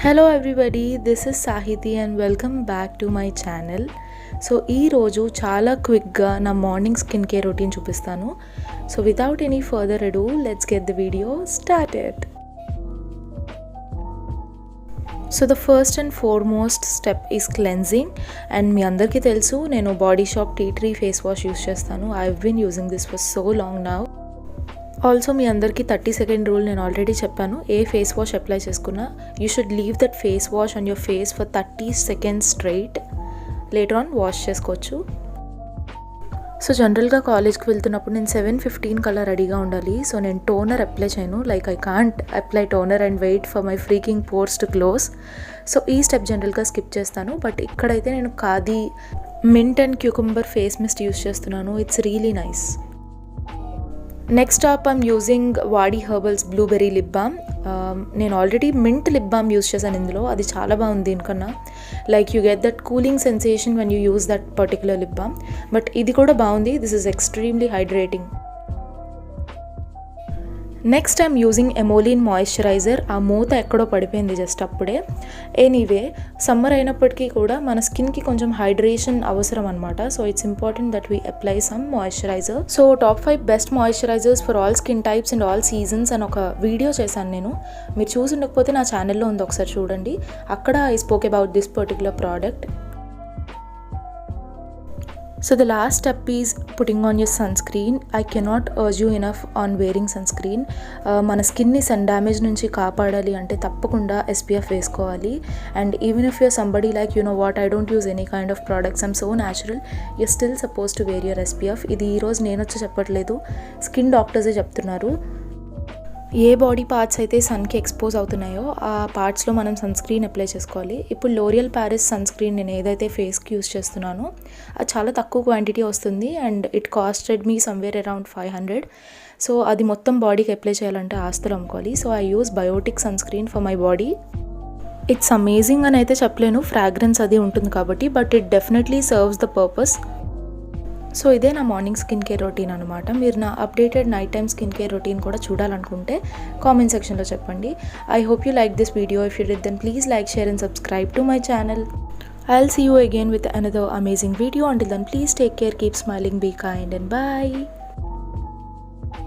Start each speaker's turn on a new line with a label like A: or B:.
A: Hello everybody, this is Sahithi and welcome back to my channel. So ee roju chala quick ga na morning skincare routine chupistanu. So without any further ado, let's get the video started. So the first and foremost step is cleansing, and మీ అందరికీ తెలుసు నేను Body Shop tea tree face wash use చేస్తాను. I've been using this for so long now. Also మీ అందరికీ 30-second rule నేను already చెప్పాను. ఏ face wash apply చేసుకున్నా you should leave that face wash on your face for 30 seconds straight. Later on wash చేసుకోవచ్చు. So జనరల్గా కాలేజ్కి వెళ్తున్నప్పుడు నేను 7:15 కల్లా రెడీగా ఉండాలి. సో నేను టోనర్ అప్లై చేయను. Like I can't apply toner and wait for my freaking pores to close. So ఈ స్టెప్ జనరల్గా స్కిప్ చేస్తాను. బట్ ఇక్కడైతే నేను Khadi mint and cucumber face mist use చేస్తున్నాను. It's really nice. Next up I'm using Vaadi Herbals blueberry lip balm. నేను ఆల్రెడీ mint lip balm use చేశాను ఇందులో. అది చాలా బాగుంది దీనికన్నా. Like you get that cooling sensation when you use that particular lip balm. But ఇది కూడా బాగుంది. This is extremely hydrating. Next I'm using Emolene moisturizer. ఆ మూత ఎక్కడో పడిపోయింది జస్ట్ అప్పుడే. ఎనీవే సమ్మర్ అయినప్పటికీ కూడా మన స్కిన్కి కొంచెం హైడ్రేషన్ అవసరం అనమాట. So it's important that we apply some moisturiser. So top 5 best moisturisers for all skin types and all seasons అని ఒక వీడియో చేశాను నేను. మీరు చూసి ఉండకపోతే నా ఛానల్లో ఉంది, ఒకసారి చూడండి. అక్కడ I spoke about this particular product. So the last step is putting on your sunscreen. I cannot urge you enough on wearing sunscreen. మన స్కిన్ని సన్ డ్యామేజ్ నుంచి కాపాడాలి అంటే తప్పకుండా SPF వేసుకోవాలి. And even if you're somebody like you know what, I don't use any kind of products, I'm so natural, you're still suppose to wear your SPF. ఇది ఈరోజు నేను వచ్చి చెప్పట్లేదు, స్కిన్ డాక్టర్సే చెప్తున్నారు. ఏ బాడీ పార్ట్స్ అయితే సన్కి ఎక్స్పోజ్ అవుతున్నాయో ఆ పార్ట్స్లో మనం సన్ స్క్రీన్ అప్లై చేసుకోవాలి. ఇప్పుడు లోరియల్ ప్యారిస్ సన్ స్క్రీన్ నేను ఏదైతే ఫేస్కి యూస్ చేస్తున్నానో అది చాలా తక్కువ క్వాంటిటీ వస్తుంది and it costed me somewhere around 500. So అది మొత్తం బాడీకి అప్లై చేయాలంటే ఆస్తులు అమ్ముకోవాలి. So I use Biotique sunscreen for my body. It's amazing అని అయితే చెప్పలేను, ఫ్రాగ్రెన్స్ అది ఉంటుంది కాబట్టి, but it definitely serves the purpose. So ఇదే నా మార్నింగ్ స్కిన్ కేర్ రొటీన్ అనమాట. మీరు నా updated night time skin care routine కూడా చూడాలనుకుంటే కామెంట్ సెక్షన్లో చెప్పండి. I hope you like this video. If you did then please like, share and subscribe to my channel. I'll see you again with another amazing video. Until then, please take care, keep smiling, be kind and bye.